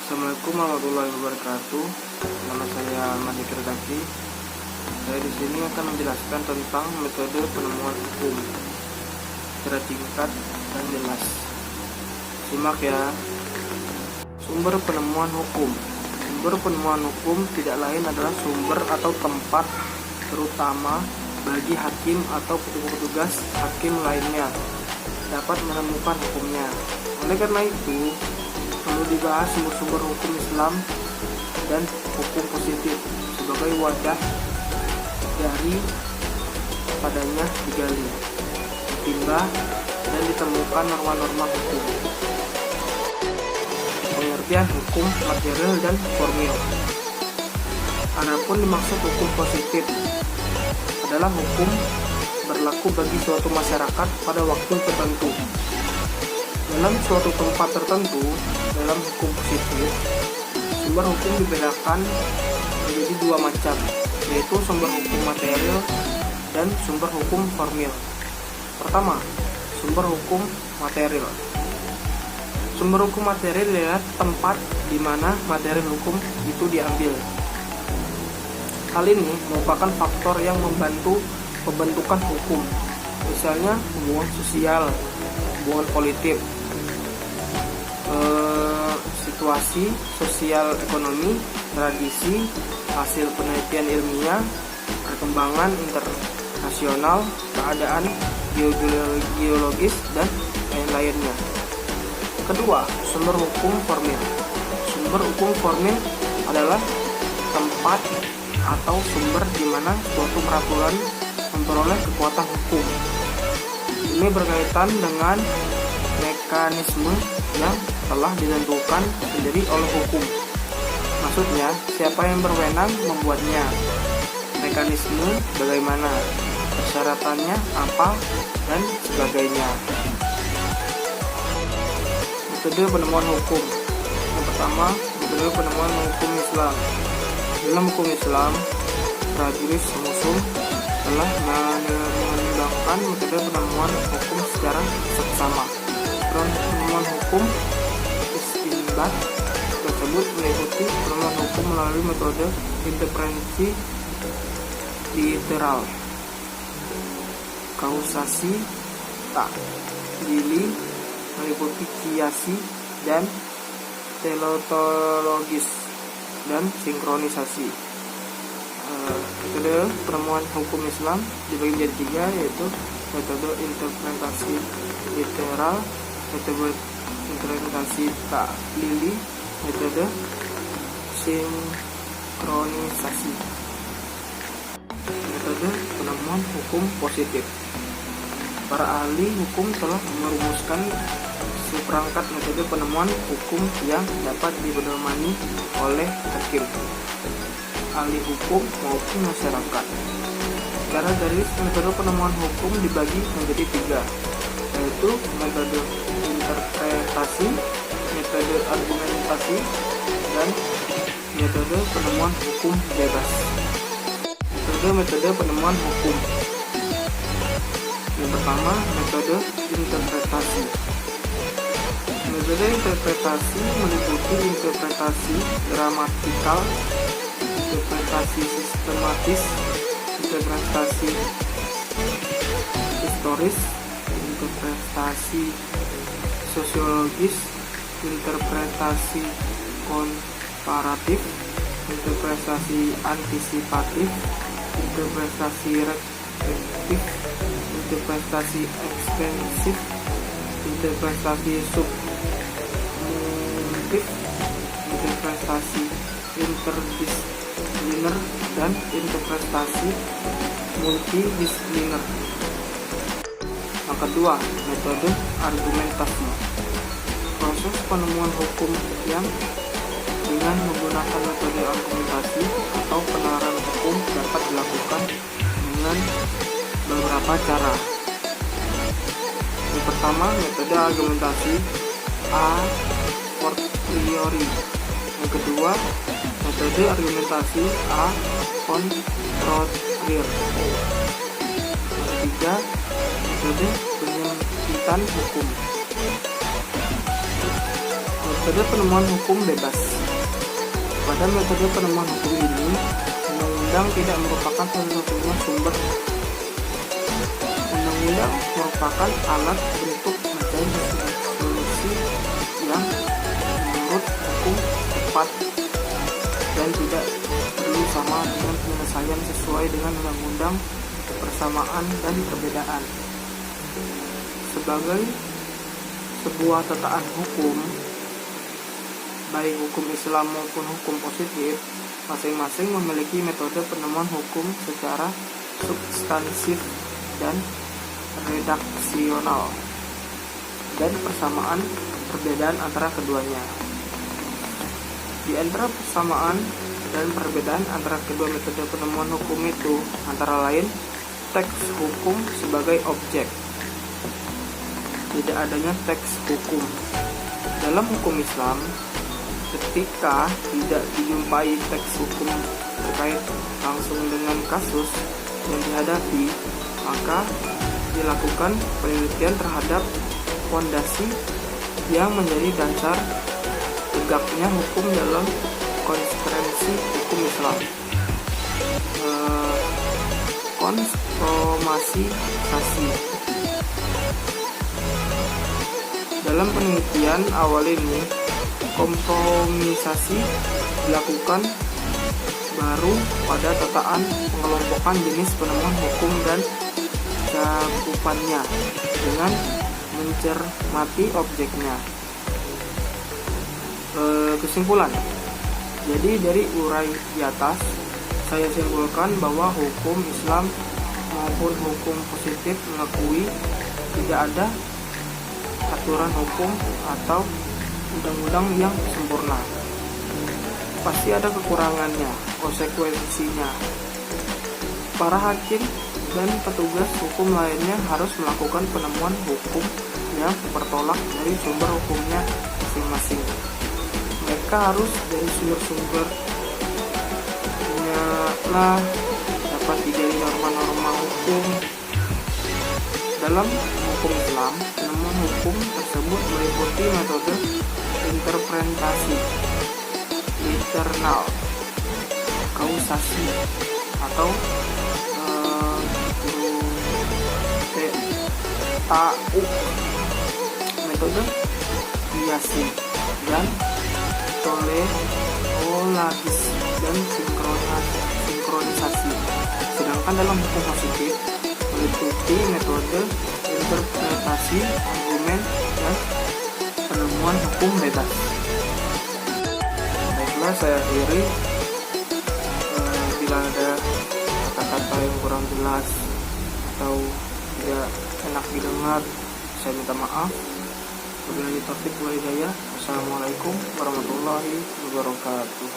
Assalamualaikum warahmatullahi wabarakatuh. Nama saya Manik Redaki. Saya di sini akan menjelaskan tentang metode penemuan hukum secara singkat dan jelas. Simak ya. Sumber penemuan hukum. Sumber penemuan hukum tidak lain adalah sumber atau tempat terutama bagi hakim atau petugas hakim lainnya dapat menemukan hukumnya. Oleh karena itu, perlu dibahas sumber-sumber hukum Islam dan hukum positif sebagai wadah dari padanya digali, ditimbang, dan ditemukan norma-norma hukum. Pengertian hukum material dan formil. Adapun dimaksud hukum positif adalah hukum berlaku bagi suatu masyarakat pada waktu tertentu. Dalam suatu tempat tertentu, dalam hukum positif, sumber hukum dibedakan menjadi dua macam, yaitu sumber hukum material dan sumber hukum formil. Pertama, sumber hukum material. Sumber hukum material adalah tempat di mana materi hukum itu diambil. Hal ini merupakan faktor yang membantu pembentukan hukum, misalnya hubungan sosial, hubungan politik, situasi sosial ekonomi, tradisi, hasil penelitian ilmiah, perkembangan internasional, keadaan geologis, dan lain-lainnya. Kedua, sumber hukum formil. Sumber hukum formil adalah tempat atau sumber di mana suatu peraturan memperoleh kekuatan hukum. Ini berkaitan dengan mekanisme yang telah ditentukan sendiri oleh hukum. Maksudnya, siapa yang berwenang membuatnya, mekanisme bagaimana, persyaratannya apa, dan sebagainya. Metode penemuan hukum. Yang pertama, metode penemuan hukum Islam. Dalam hukum Islam, prajurit Muslim telah mengembangkan metode penemuan hukum secara seksama. Penemuan hukum istinbat tersebut meliputi penemuan hukum melalui metode interpretasi literal, kausasi, taklili, meliputi kiasi dan teleologis, dan sinkronisasi. Metode penemuan hukum Islam dibagi menjadi tiga, yaitu metode interpretasi literal, metode interpretasi taklili, metode sinkronisasi. Metode penemuan hukum positif. Para ahli hukum telah merumuskan seperangkat metode penemuan hukum yang dapat dipedomani oleh hakim, ahli hukum maupun masyarakat. Secara garis, metode penemuan hukum dibagi menjadi tiga, yaitu metode interpretasi, metode argumentasi, dan metode penemuan hukum bebas. Metode penemuan hukum. Yang pertama, metode interpretasi. Metode interpretasi meliputi interpretasi gramatikal, interpretasi sistematis, interpretasi historis, interpretasi sosiologis, interpretasi komparatif, interpretasi antisipatif, interpretasi reflektif, interpretasi ekstensif, interpretasi subjektif, interpretasi interdisipliner, dan interpretasi multidisipliner. Yang kedua, metode argumentasi. Proses penemuan hukum yang dengan menggunakan metode argumentasi atau penalaran hukum dapat dilakukan dengan beberapa cara. Yang pertama, metode argumentasi a fortiori. Yang kedua, metode argumentasi a controller. Yang ketiga, metode penyempitan hukum. Metode penemuan hukum bebas. Pada metode penemuan hukum ini, undang-undang tidak merupakan satu-satunya sumber. Undang-undang merupakan alat untuk mencari solusi yang menurut hukum tepat dan tidak perlu sama dengan penyelesaian sesuai dengan undang-undang, persamaan dan perbedaan. Sebagai sebuah tataan hukum, baik hukum Islam maupun hukum positif, masing-masing memiliki metode penemuan hukum secara substansif dan redaksional, dan persamaan perbedaan antara keduanya. Di antara persamaan dan perbedaan antara kedua metode penemuan hukum itu antara lain teks hukum sebagai objek. Tidak adanya teks hukum dalam hukum Islam. Ketika tidak dijumpai teks hukum terkait langsung dengan kasus yang dihadapi, maka dilakukan penelitian terhadap fondasi yang menjadi dasar tegaknya hukum dalam konsekuensi hukum Islam. Kompromisasi. Dalam penelitian awal ini, kompromisasi dilakukan baru pada tataan pengelompokan jenis penemuan hukum dan cakupannya dengan mencermati objeknya. Kesimpulan. Jadi dari urai di atas, saya simpulkan bahwa hukum Islam maupun hukum positif mengakui tidak ada aturan hukum atau undang-undang yang sempurna. Pasti ada kekurangannya, konsekuensinya. Para hakim dan petugas hukum lainnya harus melakukan penemuan hukum yang bertolak dari sumber hukumnya masing-masing. Mereka harus dari sumber-sumbernya lah dapat digali norma-norma hukum. Dalam hukum Islam, penemuan hukum tersebut meliputi metode interpretasi internal, kausasi atau TAU, metode kiasi dan toleologis dan sinkronisasi. Sedangkan dalam hukum positif meliputi metode interpretasi, argumen, dan penemuan hukum bebas. Baiklah, saya akhiri. Bila ada kata-kata yang kurang jelas atau tidak enak didengar, saya minta maaf. Wabillahi taufiq wal hidayah. Wassalamualaikum warahmatullahi wabarakatuh.